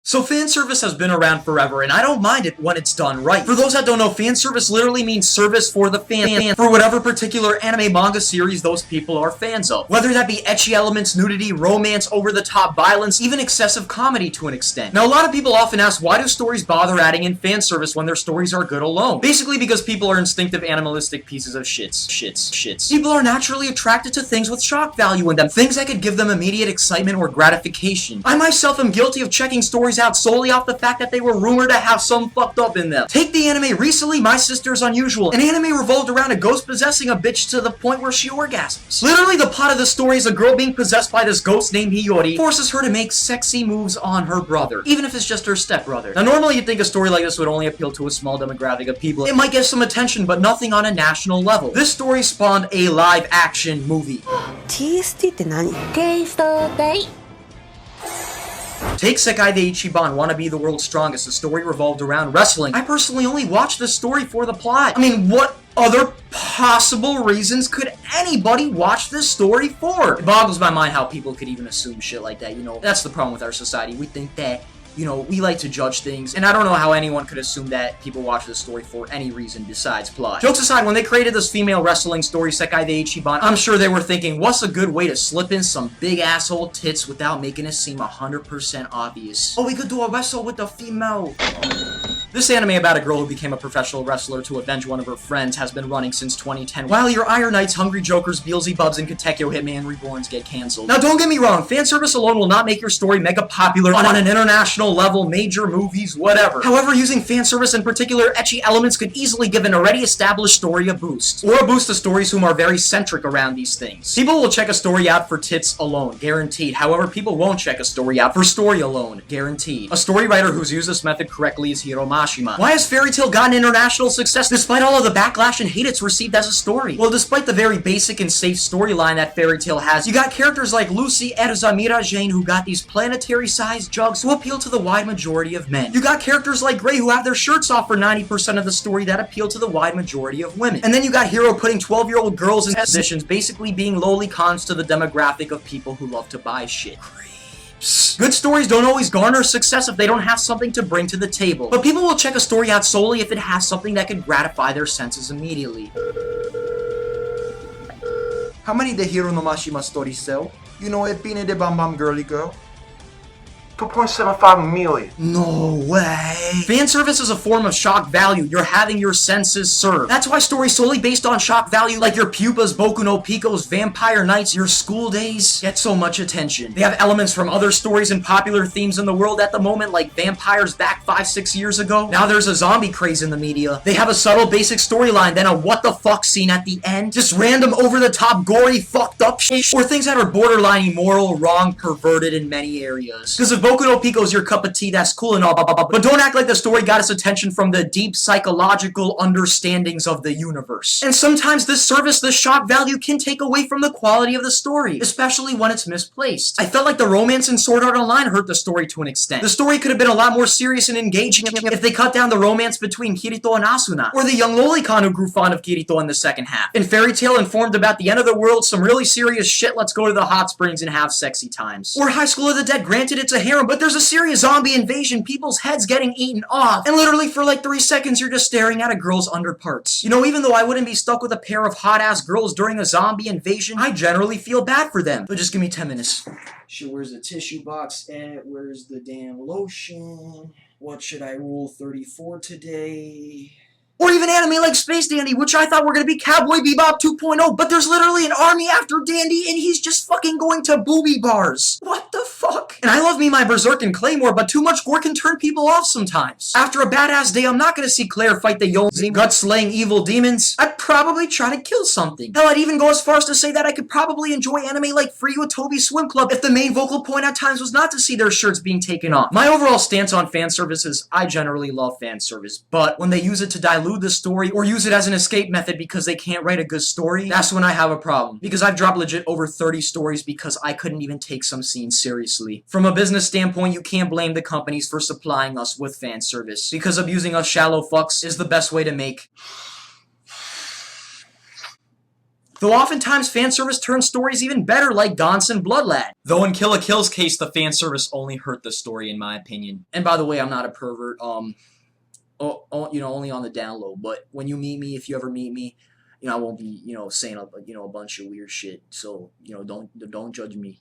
So fanservice has been around forever, and I don't mind it when it's done right. For those that don't know, fanservice literally means service for the fan for whatever particular anime manga series those people are fans of. Whether that be ecchi elements, nudity, romance, over-the-top violence, even excessive comedy to an extent. Now, a lot of people often ask, why do stories bother adding in fanservice when their stories are good alone? Basically because people are instinctive animalistic pieces of shits. People are naturally attracted to things with shock value in them, things that could give them immediate excitement or gratification. I myself am guilty of checking stories out solely off the fact that they were rumored to have some fucked up in them. Take the anime recently, My Sister's Unusual. An anime revolved around a ghost possessing a bitch to the point where she orgasms. Literally, the plot of the story is a girl being possessed by this ghost named Hiyori forces her to make sexy moves on her brother, even if it's just her stepbrother. Now, normally you'd think a story like this would only appeal to a small demographic of people. It might get some attention, but nothing on a national level. This story spawned a live-action movie. TST って何? Take Sekai de Ichiban, Wanna Be the World's Strongest. The story revolved around wrestling. I personally only watched this story for the plot. I mean, what other possible reasons could anybody watch this story for? It boggles my mind how people could even assume shit like that, you know. That's the problem with our society. We think that, you know, we like to judge things, and I don't know how anyone could assume that people watch this story for any reason besides plot. Jokes aside, when they created this female wrestling story, Sekai de Ichiban, I'm sure they were thinking, what's a good way to slip in some big asshole tits without making it seem 100% obvious? Oh, we could do a wrestle with a female. This anime about a girl who became a professional wrestler to avenge one of her friends has been running since 2010, while your Iron Knights, Hungry Jokers, Beelzebubs, and Katekyo Hitman Reborns get cancelled. Now, don't get me wrong, fanservice alone will not make your story mega popular on an international level, major movies, whatever. However, using fanservice in particular ecchi elements could easily give an already established story a boost. Or a boost to stories whom are very centric around these things. People will check a story out for tits alone, guaranteed. However, people won't check a story out for story alone, guaranteed. A story writer who's used this method correctly is Hiro Mashima. Why has Fairy Tail gotten international success despite all of the backlash and hate it's received as a story? Well, despite the very basic and safe storyline that Fairy Tail has, you got characters like Lucy, Erza, Mira, Jane who got these planetary-sized jugs to appeal to the wide majority of men. You got characters like Grey who have their shirts off for 90% of the story that appeal to the wide majority of women. And then you got Hiro putting 12-year-old girls in positions, basically being lowly cons to the demographic of people who love to buy shit. Good stories don't always garner success if they don't have something to bring to the table. But people will check a story out solely if it has something that can gratify their senses immediately. How many the Hiro no Mashima stories sell? You know, Epine de Bam Bam Girly Girl? 2.75 million. No way. Fanservice is a form of shock value. You're having your senses served. That's why stories solely based on shock value, like your Pupas, Boku no Picos, Vampire Nights, your school days, get so much attention. They have elements from other stories and popular themes in the world at the moment, like vampires back 5-6 years ago. Now there's a zombie craze in the media. They have a subtle basic storyline, then a what the fuck scene at the end. Just random over-the-top, gory, fucked up shit. Or things that are borderline immoral, wrong, perverted in many areas. Because if Boku no Pico's your cup of tea, that's cool and all, but don't act like the story got its attention from the deep psychological understandings of the universe. And sometimes this shock value can take away from the quality of the story, especially when it's misplaced. I felt like the romance in Sword Art Online hurt the story to an extent. The story could have been a lot more serious and engaging if they cut down the romance between Kirito and Asuna, or the young lolicon who grew fond of Kirito in the second half. In Fairy Tail informed about the end of the world, some really serious shit, let's go to the hot springs and have sexy times. Or High School of the Dead, granted it's a harem, but there's a serious zombie invasion, people's heads getting eaten off, and literally for like 3 seconds you're just staring at a girl's underparts. You know, even though I wouldn't be stuck with a pair of hot-ass girls during a zombie invasion, I generally feel bad for them. But just give me 10 minutes. Shit, where's the tissue box at? Where's the damn lotion? What should I rule 34 today? Or even anime like Space Dandy, which I thought were gonna be Cowboy Bebop 2.0, but there's literally an army after Dandy, and he's just fucking going to booby bars. What the fuck? And I love me my Berserk and Claymore, but too much gore can turn people off sometimes. After a badass day, I'm not gonna see Claire fight the Yonzi gut-slaying evil demons. I'd probably try to kill something. Hell, I'd even go as far as to say that I could probably enjoy anime like Free with Toby Swim Club if the main vocal point at times was not to see their shirts being taken off. My overall stance on fanservice is I generally love fanservice, but when they use it to dilute the story or use it as an escape method because they can't write a good story, that's when I have a problem. Because I've dropped legit over 30 stories because I couldn't even take some scenes seriously. From a business standpoint, you can't blame the companies for supplying us with fan service, because abusing us shallow fucks is the best way to make Though oftentimes fan service turns stories even better, like Gonson Blood Lad. Though in Kill la Kill's case, the fan service only hurt the story, in my opinion. And by the way, I'm not a pervert. Only on the down low. But when you meet me, if you ever meet me, I won't be, saying a bunch of weird shit. So, don't judge me.